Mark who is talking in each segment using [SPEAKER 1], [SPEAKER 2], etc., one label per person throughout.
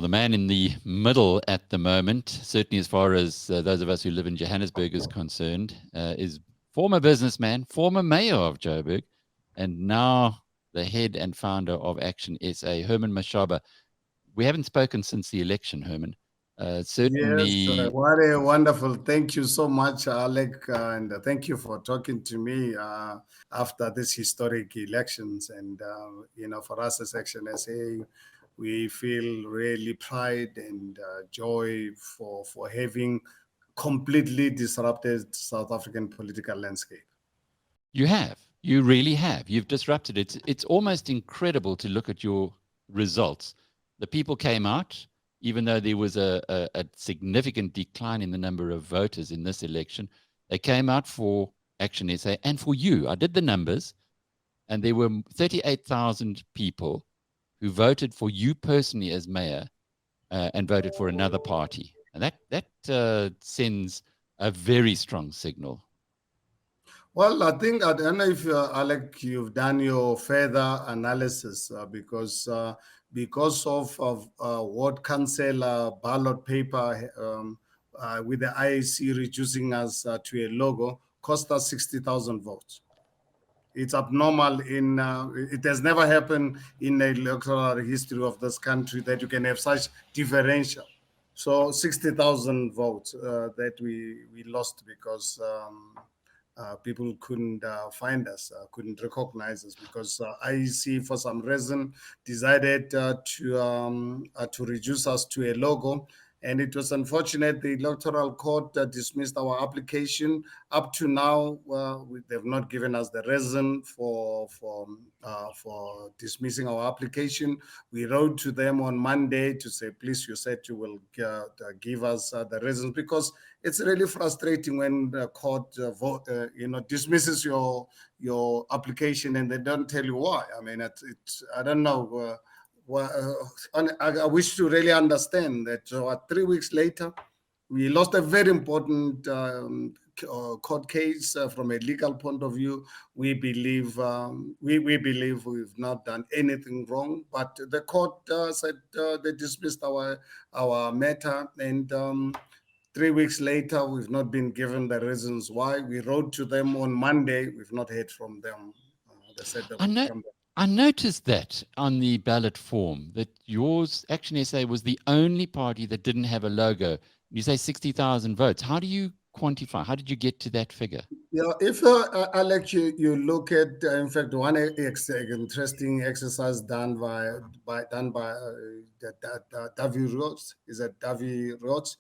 [SPEAKER 1] the man in the middle at the moment, certainly as far as those of us who live in Johannesburg is concerned, is former businessman, former mayor of Joburg, and now the head and founder of Action SA, Herman Mashaba. We haven't spoken since the election, Herman.
[SPEAKER 2] Yes,
[SPEAKER 1] Certainly.
[SPEAKER 2] what a wonderful. Thank you so much, Alec, and thank you for talking to me after this historic elections. And for us as Action SA, we feel really pride and joy for having completely disrupted South African political landscape.
[SPEAKER 1] You have. You really have. You've disrupted it. It's almost incredible to look at your results. The people came out, even though there was a significant decline in the number of voters in this election. They came out for Action SA and for you. I did the numbers, and there were 38,000 people who voted for you personally as mayor and voted for another party. And that sends a very strong signal.
[SPEAKER 2] Well, I don't know if, Alec, you've done your further analysis because of ward council ballot paper with the IEC reducing us to a logo cost us 60,000 votes. It's abnormal it has never happened in the electoral history of this country that you can have such differential. So 60,000 votes that we lost because people couldn't find us, couldn't recognize us because IEC, for some reason, decided to reduce us to a logo. And it was unfortunate the Electoral Court dismissed our application. Up to now, they've not given us the reason for dismissing our application. We wrote to them on Monday to say, please, you said you will give us the reasons, because it's really frustrating when the court dismisses your application and they don't tell you why. I mean, I don't know. I wish to really understand that 3 weeks later, we lost a very important court case from a legal point of view. We believe we've not done anything wrong, but the court said they dismissed our matter, and 3 weeks later, we've not been given the reasons why. We wrote to them on Monday. We've not heard from them. They said they would come back.
[SPEAKER 1] I noticed that on the ballot form that yours, Action SA, was the only party that didn't have a logo. You say 60,000 votes. How do you quantify? How did you get to that figure?
[SPEAKER 2] Yeah, if Alec, you look at, in fact, one interesting exercise done by Davy Rhodes, is that Davy Rhodes?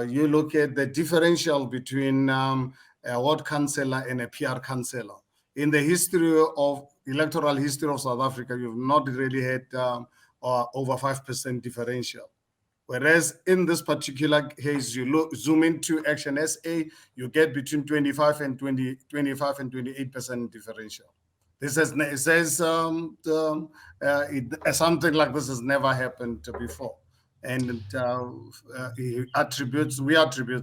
[SPEAKER 2] You look at the differential between a ward councillor and a PR councillor. In the electoral history of South Africa, you've not really had over 5% differential. Whereas in this particular case, you zoom into Action SA, you get between 25 and 28% differential. This says something like this has never happened before. And we attribute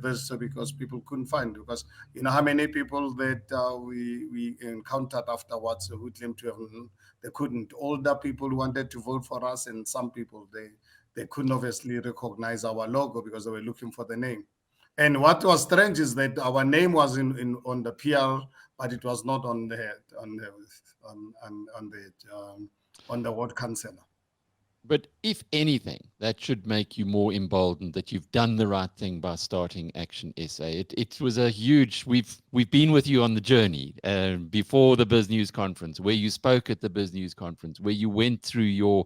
[SPEAKER 2] this because people couldn't find, because you know how many people that we encountered afterwards who claimed to have, they couldn't. Older people who wanted to vote for us, and some people they couldn't obviously recognize our logo because they were looking for the name. And what was strange is that our name was on the PR, but it was not on the ward councillor.
[SPEAKER 1] But if anything, that should make you more emboldened that you've done the right thing by starting Action SA. It was a huge. We've been with you on the journey before the BizNews conference, where you spoke at the BizNews conference, where you went through your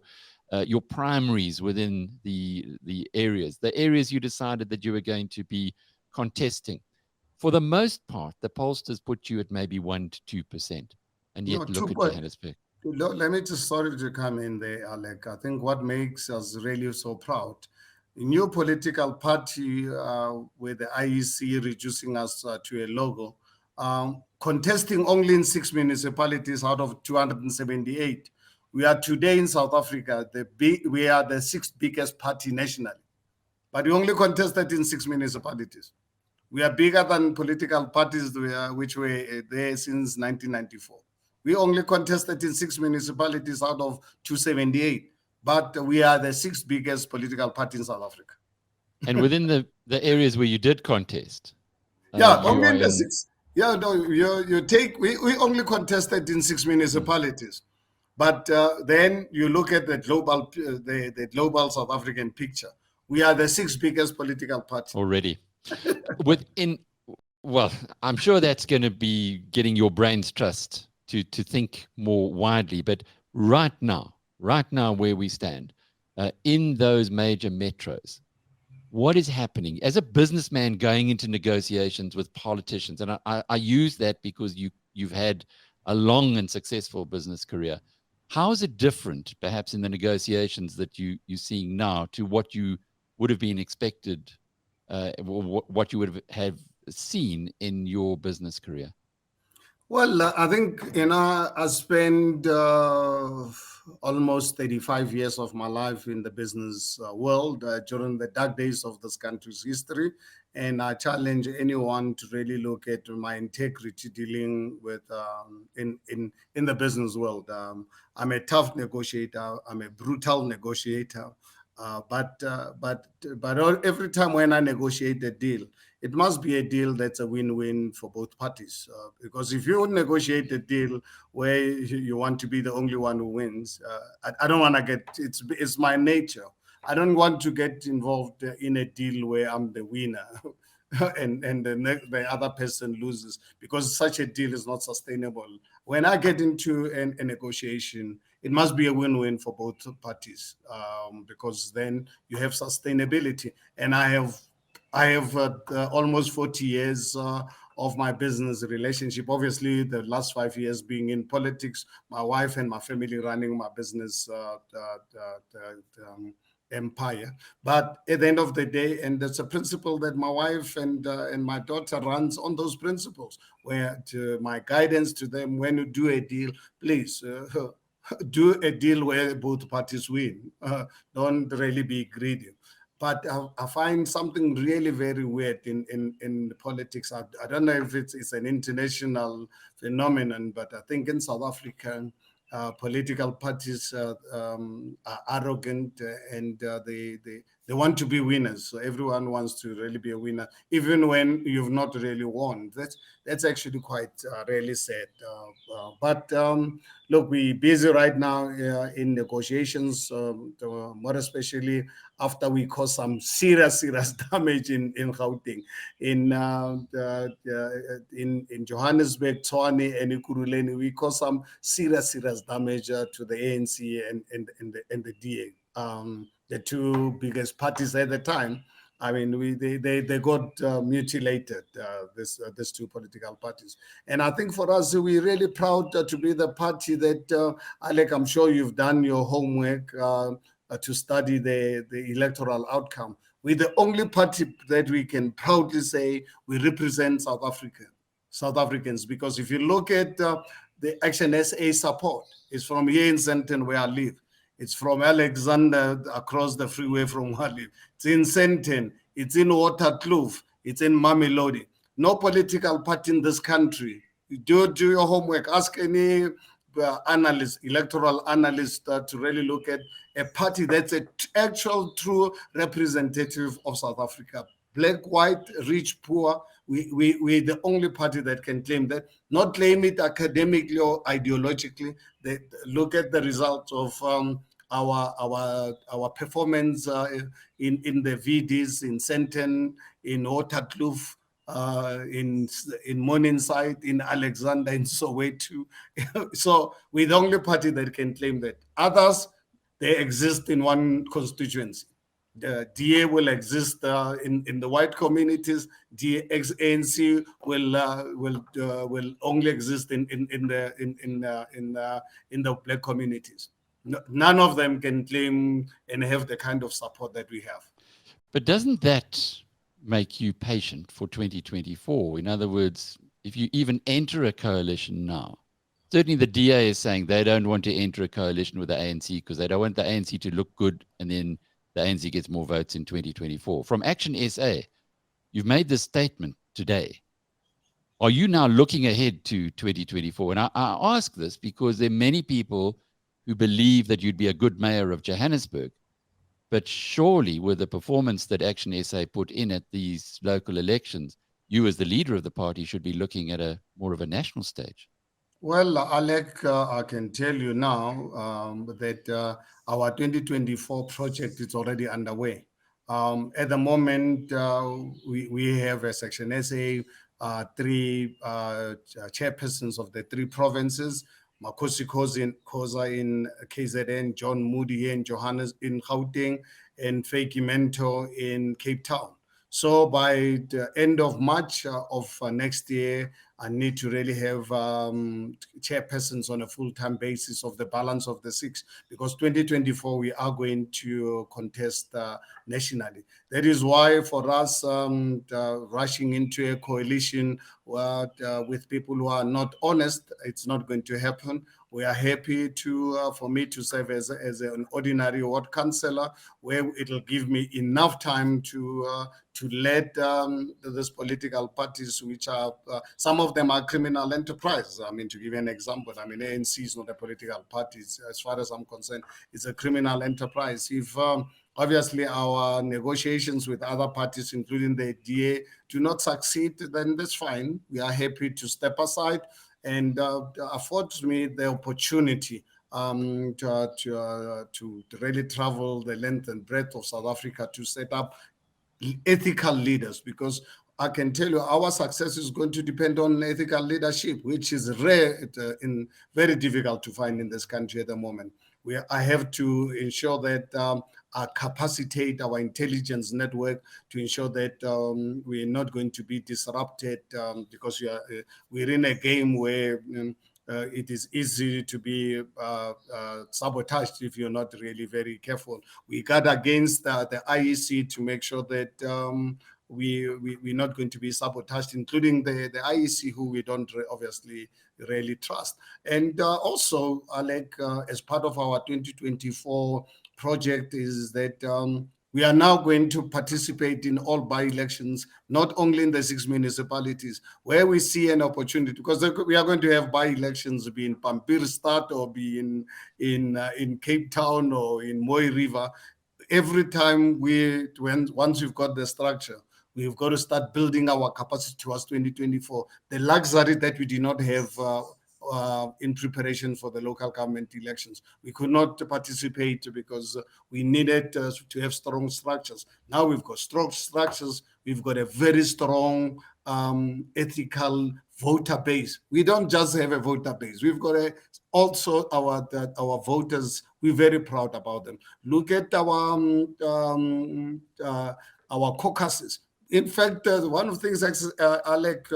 [SPEAKER 1] primaries within the areas you decided that you were going to be contesting. For the most part, the pollsters put you at maybe 1 to 2%, and yet look at Johannesburg.
[SPEAKER 2] Let me just, sorry to come in there, Alec. I think what makes us really so proud, a new political party with the IEC reducing us to a logo, contesting only in 6 municipalities out of 278. We are today in South Africa, we are the 6th biggest party nationally, but we only contested in 6 municipalities. We are bigger than political parties which were there since 1994. We only contested in 6 municipalities out of 278. but we are the sixth biggest political party in South Africa.
[SPEAKER 1] And within the areas where you did contest,
[SPEAKER 2] Yeah,
[SPEAKER 1] you
[SPEAKER 2] only
[SPEAKER 1] are
[SPEAKER 2] in the
[SPEAKER 1] in
[SPEAKER 2] six. Yeah, no, you take, we only contested in 6 municipalities. But then you look at the global South African picture. We are the sixth biggest political party.
[SPEAKER 1] already. Within, well, I'm sure that's going to be getting your brain's trust to think more widely. But right now where we stand, in those major metros, what is happening as a businessman going into negotiations with politicians? And I use that because you've had a long and successful business career. How is it different, perhaps, in the negotiations that you're seeing now to what you would have been expected, what you would have seen in your business career?
[SPEAKER 2] Well, I think, I spent almost 35 years of my life in the business world during the dark days of this country's history. And I challenge anyone to really look at my integrity dealing with in the business world. I'm a tough negotiator. I'm a brutal negotiator. But every time when I negotiate a deal, it must be a deal that's a win-win for both parties. Because if you negotiate a deal where you want to be the only one who wins, I don't want to get. It's my nature. I don't want to get involved in a deal where I'm the winner. and the other person loses, because such a deal is not sustainable. When I get into a negotiation, it must be a win-win for both parties, because then you have sustainability. And I have almost 40 years of my business relationship. Obviously, the last 5 years being in politics, my wife and my family running my business empire. But at the end of the day, and it's a principle that my wife and my daughter runs on, those principles, where my guidance to them: when you do a deal, please do a deal where both parties win. Don't really be greedy. But I find something really very weird in politics. I don't know if it's an international phenomenon, but I think in South Africa, political parties are arrogant, and they want to be winners. So everyone wants to really be a winner, even when you've not really won. That's actually quite really sad. But look, we're busy right now in negotiations, more especially after we caused some serious damage in Gauteng, in Johannesburg, Tshwane, and Ekurhuleni. We caused some serious damage to the ANC and the DA, the two biggest parties at the time. I mean, they got mutilated, these two political parties. And I think for us, we're really proud to be the party that, Alec, I'm sure you've done your homework to study the electoral outcome. We're the only party that we can proudly say we represent South Africans, because if you look at the ActionSA support, it's from here in Sandton where I live. It's from Alexander across the freeway from where I live. It's in Sandton. It's in Waterkloof. It's in Mamelodi. No political party in this country. Do your homework. Ask any analyst, electoral analyst, to really look at a party that's an actual true representative of South Africa. Black, white, rich, poor. We're the only party that can claim that. Not claim it academically or ideologically. They look at the results of our performance in the VDs, in Sandton, in Waterkloof, in Morningside, in Alexander, in Soweto. So we're the only party that can claim that. Others, they exist in one constituency. The DA will exist in the white communities. The ANC will only exist in the black communities. None of them can claim and have the kind of support that we have.
[SPEAKER 1] But doesn't that make you patient for 2024? In other words, if you even enter a coalition now, certainly the DA is saying they don't want to enter a coalition with the ANC because they don't want the ANC to look good and then the ANC gets more votes in 2024. From ActionSA, you've made this statement today. Are you now looking ahead to 2024? And I ask this because there are many people who believe that you'd be a good mayor of Johannesburg. But surely, with the performance that Action SA put in at these local elections, you, as the leader of the party, should be looking at a more of a national stage.
[SPEAKER 2] Well, Alec, I can tell you now that our 2024 project is already underway. At the moment, we have a Section SA, three chairpersons of the three provinces, Makosi Koza in KZN, John Moody here in Johannes in Gauteng, and Feki Mento in Cape Town. So by the end of March of next year, I need to really have chairpersons on a full-time basis of the balance of the six, because 2024 we are going to contest nationally. That is why for us rushing into a coalition with people who are not honest, it's not going to happen. We are happy to for me to serve as an ordinary ward councillor, where it'll give me enough time to let these political parties, which are some of them are criminal enterprises. I mean, to give you an example, I mean, ANC is not a political party. As far as I'm concerned, it's a criminal enterprise. If obviously our negotiations with other parties, including the DA, do not succeed, then that's fine. We are happy to step aside and affords me the opportunity to really travel the length and breadth of South Africa to set up ethical leaders, because I can tell you our success is going to depend on ethical leadership, which is rare and very difficult to find in this country at the moment. I have to ensure that I capacitate our intelligence network to ensure that we're not going to be disrupted because we're in a game where it is easy to be sabotaged if you're not really very careful. We guard against the IEC to make sure that we're not going to be sabotaged, including the IEC, who we don't obviously really trust. And also, Alec, as part of our 2024 project, is that we are now going to participate in all by-elections, not only in the 6 municipalities, where we see an opportunity, because we are going to have by-elections be in Pampierstad or be in Cape Town or in Moy River. Every time once we've got the structure, we've got to start building our capacity towards 2024. The luxury that we did not have in preparation for the local government elections. We could not participate because we needed to have strong structures. Now we've got strong structures. We've got a very strong ethical voter base. We don't just have a voter base. We've got also our voters. We're very proud about them. Look at our caucuses. In fact, one of the things, Alec,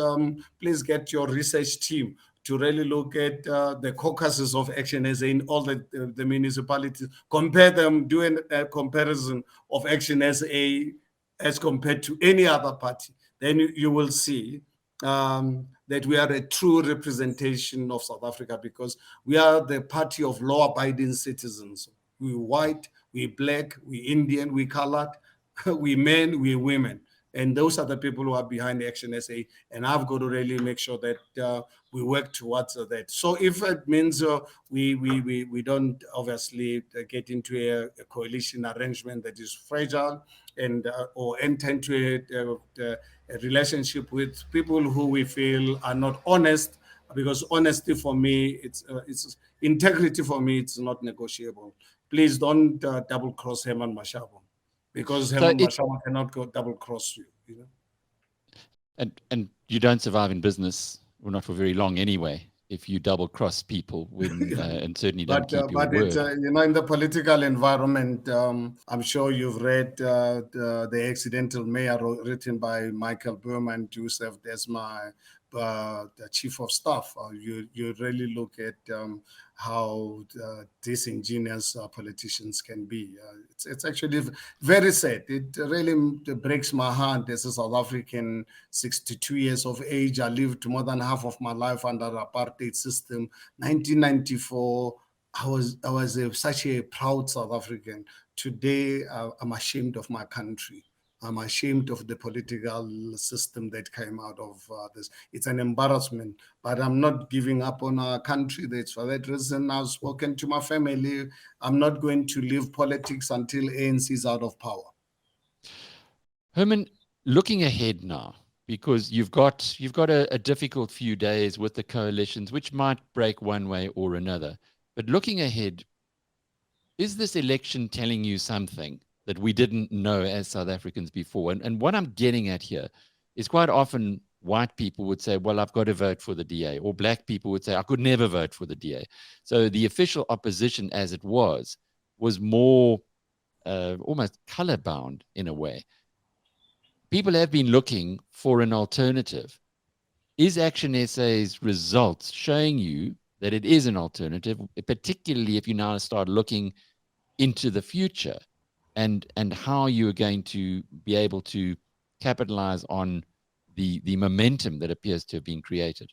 [SPEAKER 2] please get your research team to really look at the caucuses of ActionSA in all the municipalities, compare them, do a comparison of ActionSA as compared to any other party. Then you will see that we are a true representation of South Africa, because we are the party of law-abiding citizens. We white, we black, we Indian, we colored, we men, we women. And those are the people who are behind ActionSA. And I've got to really make sure that we work towards that. So if it means we don't obviously get into a coalition arrangement that is fragile and or enter into a relationship with people who we feel are not honest, because honesty for me, it's integrity for me, it's not negotiable. Please don't double cross Herman Mashaba, because Herman Mashaba cannot go double cross you. You know?
[SPEAKER 1] And you don't survive in business, or not for very long anyway, if you double cross people when and certainly don't keep your word.
[SPEAKER 2] But in the political environment, I'm sure you've read the Accidental Mayor written by Michael Berman, who served as my the chief of staff. You really look at how disingenuous politicians can be. It's actually very sad. It really breaks my heart as a South African, 62 years of age. I lived more than half of my life under the apartheid system. 1994, I was such a proud South African. Today, I'm ashamed of my country. I'm ashamed of the political system that came out of this. It's an embarrassment, but I'm not giving up on our country. That's for that reason I've spoken to my family. I'm not going to leave politics until ANC is out of power.
[SPEAKER 1] Herman, looking ahead now, because you've got a difficult few days with the coalitions, which might break one way or another. But looking ahead, is this election telling you something that we didn't know as South Africans before? And what I'm getting at here is quite often white people would say, well, I've got to vote for the DA, or black people would say, I could never vote for the DA. So the official opposition, as it was more almost color bound in a way. People have been looking for an alternative. Is ActionSA's results showing you that it is an alternative, particularly if you now start looking into the future and how you are going to be able to capitalize on the momentum that appears to have been created?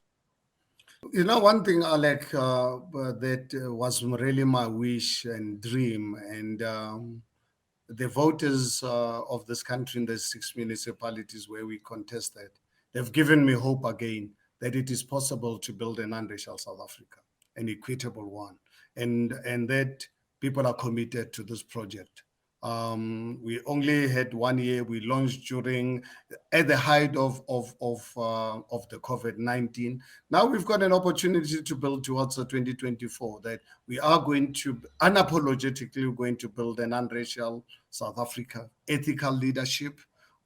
[SPEAKER 2] You know, one thing, Alec, that was really my wish and dream, and the voters of this country in the 6 municipalities where we contested, they've given me hope again that it is possible to build a non-racial South Africa, an equitable one, and that people are committed to this project. We only had 1 year. We launched at the height of the COVID-19. Now we've got an opportunity to build towards 2024 that we are going to unapologetically going to build an unracial South Africa, ethical leadership.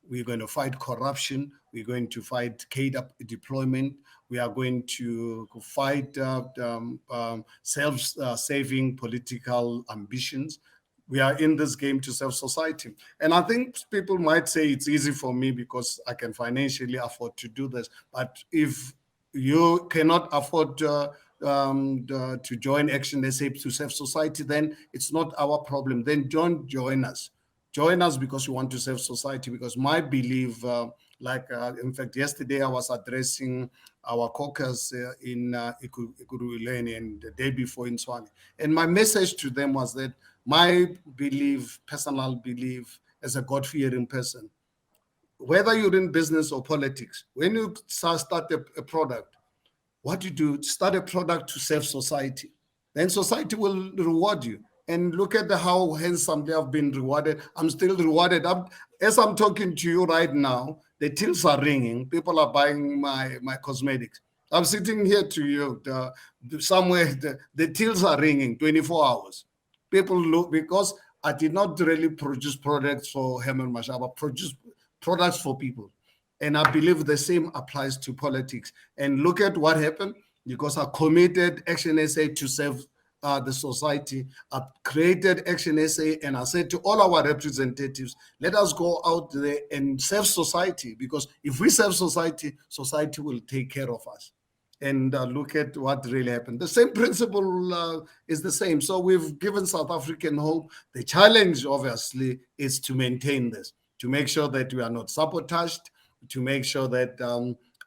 [SPEAKER 2] We're going to fight corruption. We're going to fight CADA deployment. We are going to fight self-saving political ambitions. We are in this game to serve society. And I think people might say it's easy for me because I can financially afford to do this. But if you cannot afford to join ActionSA to serve society, then it's not our problem. Then don't join us. Join us because you want to serve society. Because my belief, in fact, yesterday I was addressing our caucus in Ekurhuleni and the day before in Tshwane. And my message to them was that my belief, personal belief, as a God-fearing person, whether you're in business or politics, when you start a product, what you do, start a product to serve society. Then society will reward you. And look at how handsomely I've been rewarded. I'm still rewarded. As I'm talking to you right now, the tills are ringing. People are buying my cosmetics. I'm sitting here to you somewhere. The tills are ringing 24 hours. People look, because I did not really produce products for Herman Mashaba, produce products for people. And I believe the same applies to politics. And look at what happened, because I committed ActionSA to serve the society. I created ActionSA, and I said to all our representatives, let us go out there and serve society, because if we serve society, society will take care of us. And look at what really happened. The same principle is the same. So we've given South African hope. The challenge, obviously, is to maintain this, to make sure that we are not sabotaged, to make sure that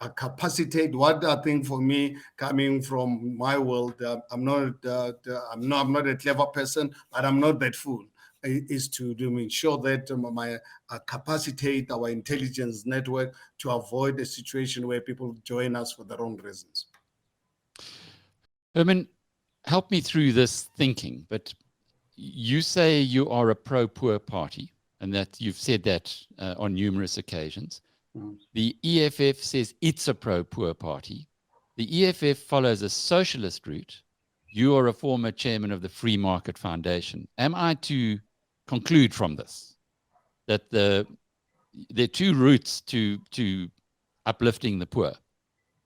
[SPEAKER 2] I capacitate. What I think for me, coming from my world, I'm not a clever person, but I'm not that fool. Is to ensure that capacitate our intelligence network to avoid a situation where people join us for the wrong reasons.
[SPEAKER 1] Herman, help me through this thinking, but you say you are a pro-poor party, and that you've said that on numerous occasions. The EFF says it's a pro-poor party. The EFF follows a socialist route. You are a former chairman of the Free Market Foundation. Am I to conclude from this that there are two routes to uplifting the poor?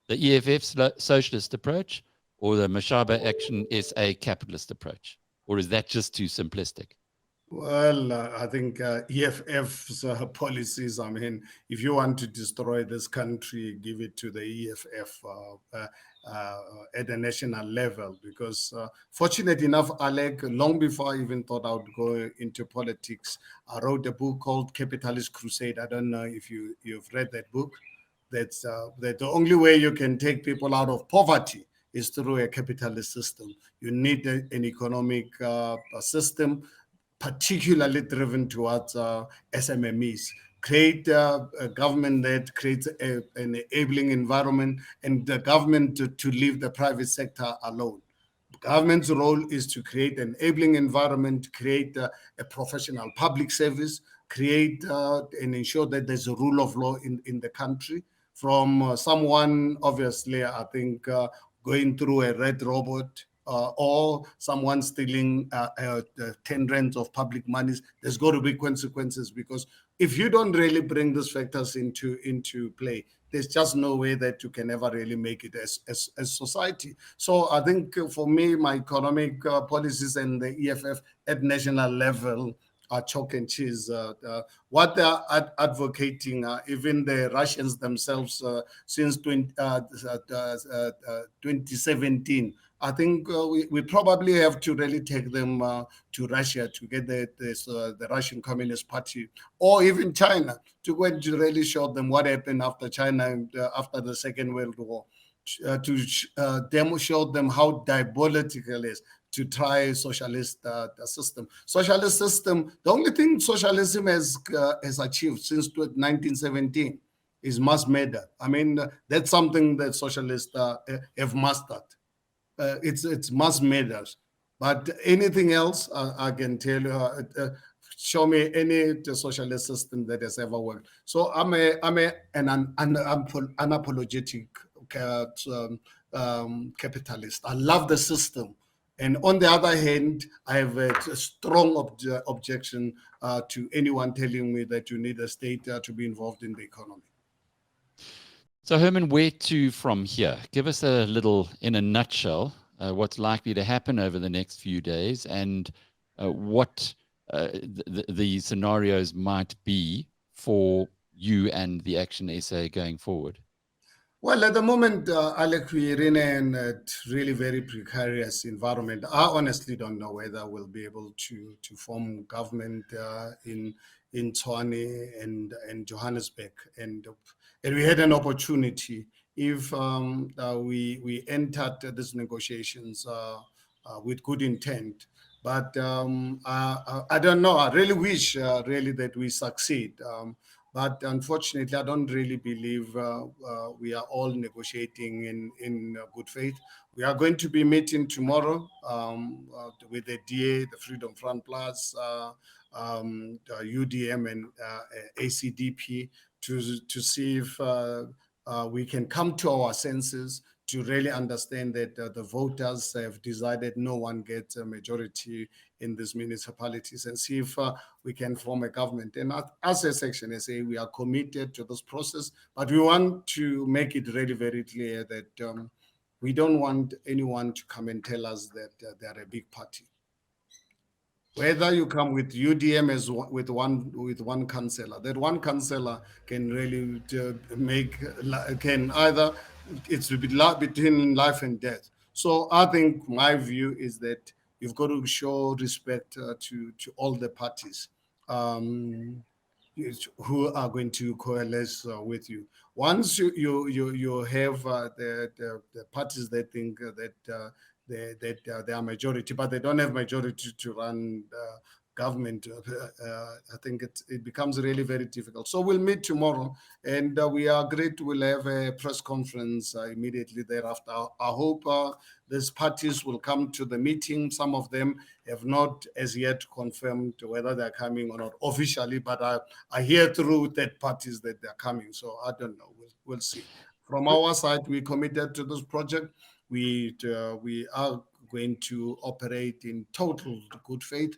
[SPEAKER 1] The EFF socialist approach, or the Mashaba ActionSA capitalist approach? Or is that just too simplistic?
[SPEAKER 2] Well, I think EFF's policies, I mean, if you want to destroy this country, give it to the EFF at the national level. Because fortunate enough, Alec, long before I even thought I would go into politics, I wrote a book called Capitalist Crusade. I don't know if you've read that book. That's that the only way you can take people out of poverty is through a capitalist system. You need an economic system particularly driven towards SMMEs, create a government that creates an enabling environment, and the government to leave the private sector alone. Government's role is to create an enabling environment, create a professional public service, create and ensure that there's a rule of law in the country. From someone, obviously, I think, going through a red robot, or someone stealing 10 rands of public monies, there's got to be consequences, because if you don't really bring these factors into play, there's just no way that you can ever really make it as society. So I think for me, my economic policies and the EFF at national level are chalk and cheese. What they're advocating, even the Russians themselves, since 2017, I think we probably have to really take them to Russia to get the Russian Communist Party, or even China, to go and to really show them what happened after China and after the Second World War, to show them how diabolical it is to try a socialist system. Socialist system, the only thing socialism has achieved since 1917 is mass murder. I mean, that's something that socialists have mastered. It's mass murders. But anything else, I can tell you, show me any socialist system that has ever worked. So I'm an unapologetic capitalist. I love the system. And on the other hand, I have a strong objection to anyone telling me that you need a state to be involved in the economy.
[SPEAKER 1] So Herman, where to from here? Give us a little, in a nutshell, what's likely to happen over the next few days, and what the scenarios might be for you and the Action SA going forward.
[SPEAKER 2] Well, at the moment, Alec, we're in a really very precarious environment. I honestly don't know whether we'll be able to form government in Tshwane and Johannesburg. And we had an opportunity if we entered these negotiations with good intent. But I don't know. I really wish really that we succeed. But unfortunately, I don't really believe we are all negotiating in good faith. We are going to be meeting tomorrow with the DA, the Freedom Front Plus, UDM, and ACDP to see if we can come to our senses, to really understand that the voters have decided no one gets a majority in these municipalities, and see if we can form a government. And as a ActionSA, we are committed to this process, but we want to make it really very clear that we don't want anyone to come and tell us that they are a big party. Whether you come with UDM as with one councillor, that one councillor can really can either, it's between life and death. So I think my view is that you've got to show respect to all the parties who are going to coalesce with you. Once you have the parties that think that they are majority, but they don't have majority to run government, I think it becomes really very difficult. So we'll meet tomorrow, and we are agreed we'll have a press conference immediately thereafter. I hope these parties will come to the meeting. Some of them have not as yet confirmed whether they're coming or not officially, but I hear through third parties that they're coming. So I don't know. We'll see. From our side, we're committed to this project. We are going to operate in total good faith,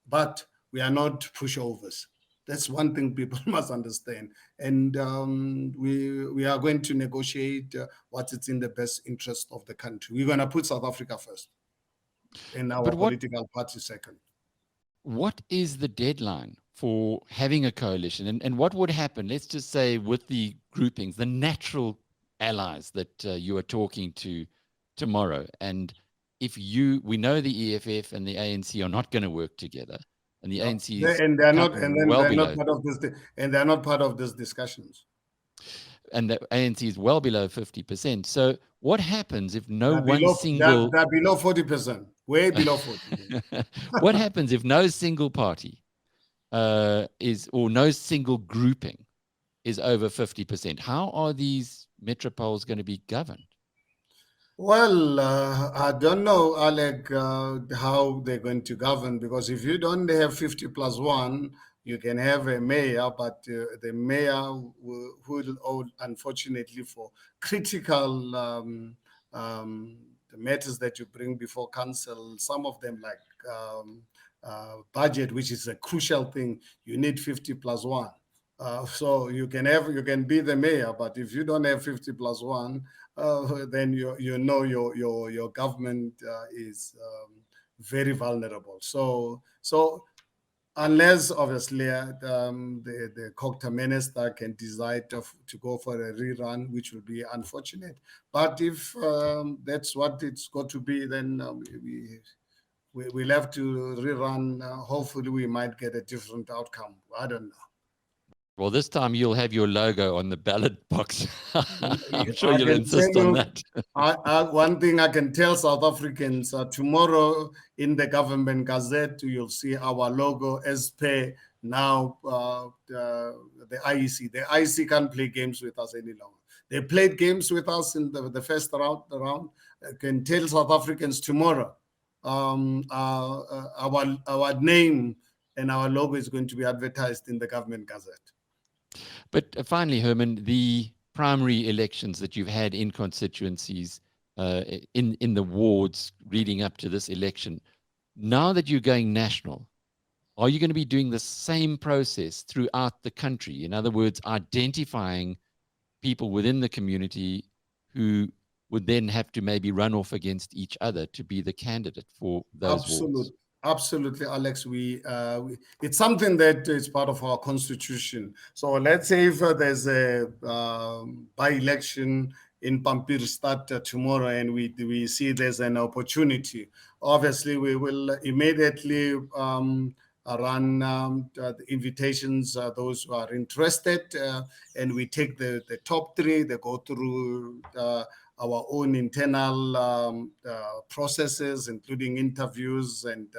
[SPEAKER 2] but we are not pushovers. That's one thing people must understand. And we are going to negotiate what is in the best interest of the country. We're going to put South Africa first and our political party second.
[SPEAKER 1] What is the deadline for having a coalition? And what would happen, let's just say, with the groupings, the natural allies that you are talking to tomorrow? And if we know the EFF and the ANC are not going to work together, and the ANC is
[SPEAKER 2] they're not part of these discussions.
[SPEAKER 1] And the ANC is well below 50%. So what happens if they're
[SPEAKER 2] below 40%, way below 40%.
[SPEAKER 1] What happens if no single party is, or no single grouping is over 50%. How are these metropoles going to be governed?
[SPEAKER 2] Well, I don't know, Alec, how they're going to govern, because if you don't have 50 plus one, you can have a mayor, but the mayor will, unfortunately, for critical the matters that you bring before council, some of them like budget, which is a crucial thing, you need 50 plus one. So you can be the mayor, but if you don't have 50 plus one, then your government is very vulnerable. So unless obviously the Cocta minister can decide to go for a rerun, which will be unfortunate. But if that's what it's got to be, then we'll have to rerun. Hopefully, we might get a different outcome. I don't know.
[SPEAKER 1] Well, this time you'll have your logo on the ballot box. I'm sure
[SPEAKER 2] I
[SPEAKER 1] you'll
[SPEAKER 2] can tell
[SPEAKER 1] insist on
[SPEAKER 2] you,
[SPEAKER 1] that.
[SPEAKER 2] one thing I can tell South Africans, tomorrow in the government gazette, you'll see our logo as per now the IEC. The IEC can't play games with us any longer. They played games with us in the first round. I can tell South Africans tomorrow, our name and our logo is going to be advertised in the government gazette.
[SPEAKER 1] But finally, Herman, the primary elections that you've had in constituencies, in the wards leading up to this election, now that you're going national, are you going to be doing the same process throughout the country? In other words, identifying people within the community who would then have to maybe run off against each other to be the candidate for those wards?
[SPEAKER 2] Absolutely, Alex. It's something that is part of our constitution. So let's say if there's a by-election in Pampir start tomorrow, and we see there's an opportunity, obviously we will immediately run the invitations, those who are interested, and we take the top three. They go through our own internal processes, including interviews and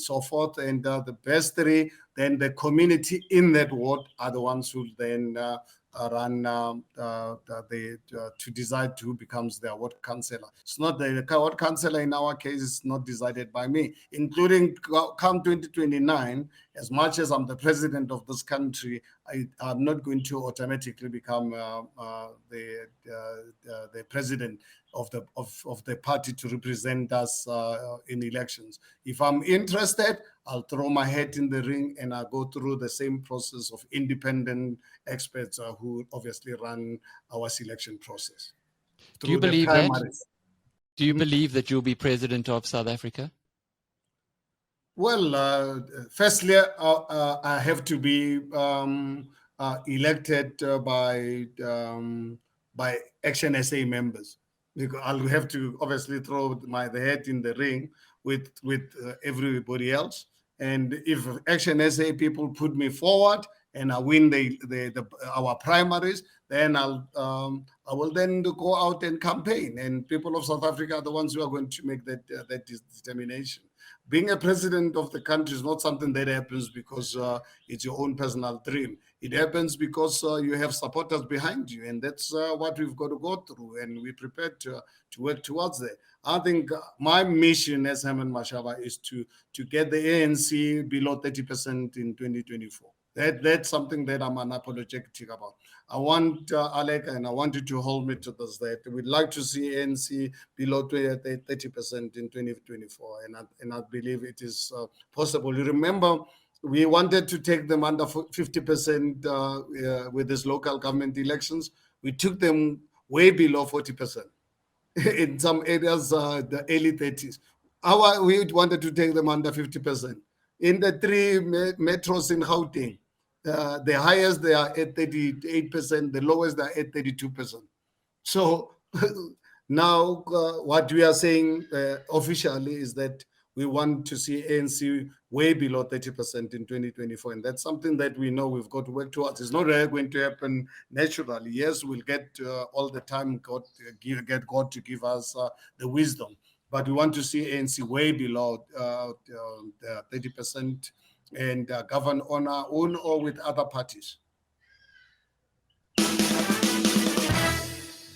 [SPEAKER 2] so forth. And the best three, then the community in that ward are the ones who then run to decide who becomes their ward councillor. It's not the ward councillor in our case is not decided by me, including come 2029. As much as I'm the president of this country, I'm not going to automatically become the president of the party to represent us in elections. If I'm interested, I'll throw my hat in the ring and I'll go through the same process of independent experts who obviously run our selection process.
[SPEAKER 1] Do you believe that? Do you believe that you'll be president of South Africa?
[SPEAKER 2] Well, firstly, I have to be elected by ActionSA members. Because I'll have to obviously throw the head in the ring with everybody else. And if ActionSA people put me forward and I win our primaries, then I will then go out and campaign. And people of South Africa are the ones who are going to make that determination. Being a president of the country is not something that happens because it's your own personal dream. It happens because you have supporters behind you, and that's what we've got to go through, and we're prepared to work towards that. I think my mission as Herman Mashaba is to get the ANC below 30% in 2024. That's something that I'm unapologetic about. I want Alec, and I want you to hold me to this, that we'd like to see ANC below 30% in 2024, and I believe it is possible. You remember, we wanted to take them under 50% with these local government elections. We took them way below 40%. In some areas, the early 30s. We wanted to take them under 50%. In the three metros in Gauteng, the highest they are at 38%, the lowest they are at 32%. So now what we are saying officially is that we want to see ANC way below 30% in 2024. And that's something that we know we've got to work towards. It's not going to happen naturally. Yes, we'll get all the time get God to give us the wisdom. But we want to see ANC way below the 30% and govern on our own or with other parties.